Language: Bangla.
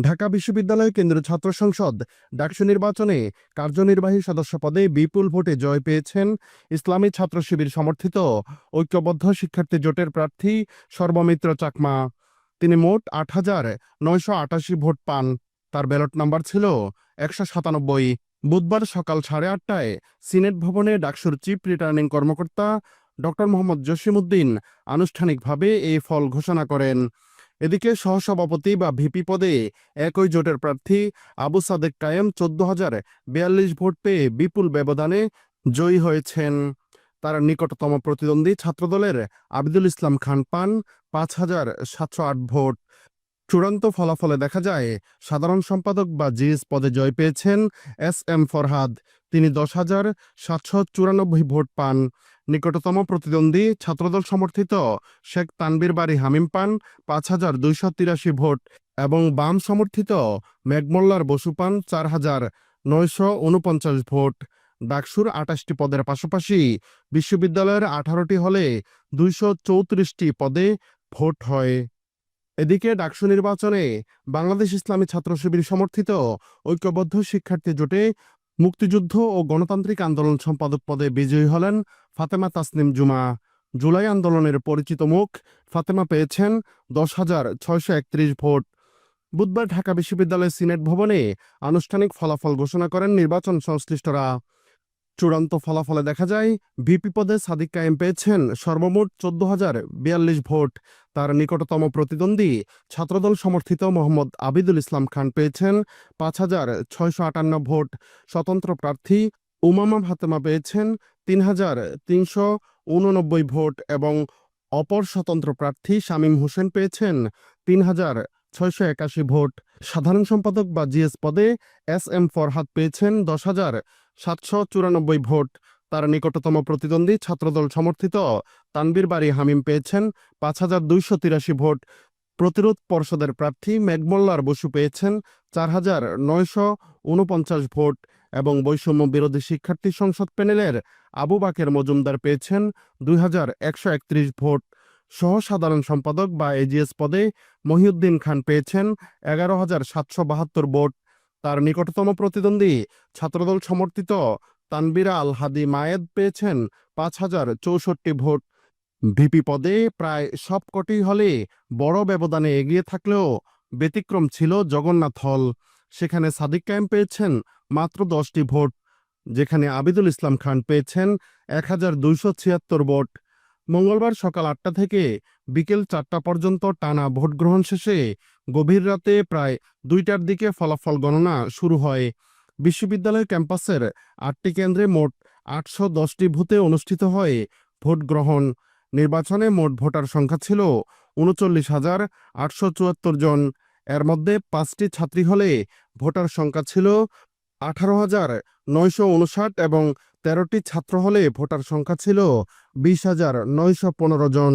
ঢাকা বিশ্ববিদ্যালয় কেন্দ্রীয় ছাত্র সংসদ ডাকসু নির্বাচনে কার্যনির্বাহী সদস্য পদে বিপুল ভোটে জয় পেয়েছেন ইসলামী ছাত্র শিবির সমর্থিত ঐক্যবদ্ধ শিক্ষার্থী জোটের প্রার্থী সর্বমিত্র চাকমা। তিনি মোট ৮,৯৮৮ ভোট পান। তার ব্যালট নাম্বার ছিল ১৯৭। বুধবার সকাল ৮:৩০টায় সিনেট ভবনে ডাকসুর চিফ রিটার্নিং কর্মকর্তা ড মোহাম্মদ জসিমউদ্দিন আনুষ্ঠানিকভাবে এই ফল ঘোষণা করেন। এদিকে সহসভাপতি বা ভিপি পদে একই জোটের প্রার্থী আবু সাদেক কায়েম ১৪,০৪২ ভোট পেয়ে বিপুল ব্যবধানে জয়ী হয়েছেন। তার নিকটতম প্রতিদ্বন্দ্বী ছাত্রদলের আবিদুল ইসলাম খান পান ৫,৭০৮ ভোট। চূড়ান্ত ফলাফলে দেখা যায় সাধারণ সম্পাদক বা জিএস পদে জয় পেয়েছেন এস ফরহাদ। তিনি ১০,৭৯৪ ভোট পান। নিকটতম প্রতিদ্বন্দ্বী ছাত্রদল সমর্থিত শেখ তানবীর বারী হামিম পান ৫,২৮৩ ভোট এবং বাম সমর্থিত মেঘমোল্লার বসু পান ৪,৯৪৯ ভোট। ডাকসুর ২৮টি পদের পাশাপাশি বিশ্ববিদ্যালয়ের ১৮টি হলে ২৩৪টি পদে ভোট হয়। এদিকে ডাকসু নির্বাচনে বাংলাদেশ ইসলামী ছাত্র শিবির সমর্থিত ঐক্যবদ্ধ শিক্ষার্থী জোটে মুক্তিযুদ্ধ ও গণতান্ত্রিক আন্দোলন সম্পাদক পদে বিজয়ী হলেন ফাতেমা তাসনিম জুমা। জুলাই আন্দোলনের পরিচিত মুখ ফাতেমা পেয়েছেন ১০,৬৩১ ভোট। বুধবার ঢাকা বিশ্ববিদ্যালয় সিনেট ভবনে আনুষ্ঠানিক ফলাফল ঘোষণা করেন নির্বাচন সংশ্লিষ্টরা। চূড়ান্ত ফলাফলে দেখা যায় ভিপি পদে সাদিক কায়েম পেয়েছেন সর্বমোট ১৪,০৪২ ভোট। তার নিকটতম প্রতিদ্বন্দ্বী ছাত্রদল সমর্থিত মোহাম্মদ আবিদুল ইসলাম খান পেয়েছেন ৫,৬৫৮ ভোট। স্বতন্ত্র প্রার্থী উমামা ফাতেমা পেয়েছেন ৩,৩৮৯ ভোট এবং অপর স্বতন্ত্র প্রার্থী শামীম হোসেন পেয়েছেন ৩,৬৮১ ভোট। সাধারণ সম্পাদক বা জিএস পদে ফরহাদ পেয়েছেন ১০,৭৯৪ ভোট। তার নিকটতম প্রতিদ্বন্দ্বী ছাত্রদল সমর্থিত তানবীর বারী হামিম পেয়েছেন ৫,২৮৩ ভোট। প্রতিরোধ পর্ষদের প্রার্থী মেঘমোল্লার বসু পেয়েছেন ৪,৯৪৯ ভোট এবং বৈষম্য বিরোধী শিক্ষার্থী সংসদ প্যানেলের আবু বাকের মজুমদার পেয়েছেন ২,১৩১ ভোট। সহ সাধারণ সম্পাদক বা এজিএস পদে মহিউদ্দিন খান পেয়েছেন ১১,৭৭২ ভোট। তার নিকটতম প্রতিদ্বন্দ্বী ছাত্রদল সমর্থিত তানবীরা আল হাদি মায়েদ পেয়েছেন ৫,০৬৪ ভোট। ভিপি পদে প্রায় সবকটি হলে বড় ব্যবধানে এগিয়ে থাকলেও ব্যতিক্রম ছিল জগন্নাথ হল। সেখানে সাদিক কায়েম পেয়েছেন মাত্র ১০টি ভোট, যেখানে আবিদুল ইসলাম খান পেয়েছেন ১,২৭৬ ভোট। মঙ্গলবার সকাল ৮টা থেকে বিকেল ৪টা পর্যন্ত টানা ভোট গ্রহণ শেষে গভীর রাতে প্রায় ২টার দিকে ফলাফল গণনা শুরু হয়। বিশ্ববিদ্যালয় ক্যাম্পাসের ৮টি কেন্দ্রে মোট ৮১০টি বুথে অনুষ্ঠিত হয় ভোট গ্রহণ। নির্বাচনে মোট ভোটার সংখ্যা ছিল ৩৯,৮৭৪ জন। এর মধ্যে ৫টি ছাত্রী হলে ভোটার সংখ্যা ছিল ১৮,৯৫৯ এবং ১৩টি ছাত্র হলে ভোটার সংখ্যা ছিল ২০,৯১৫ জন।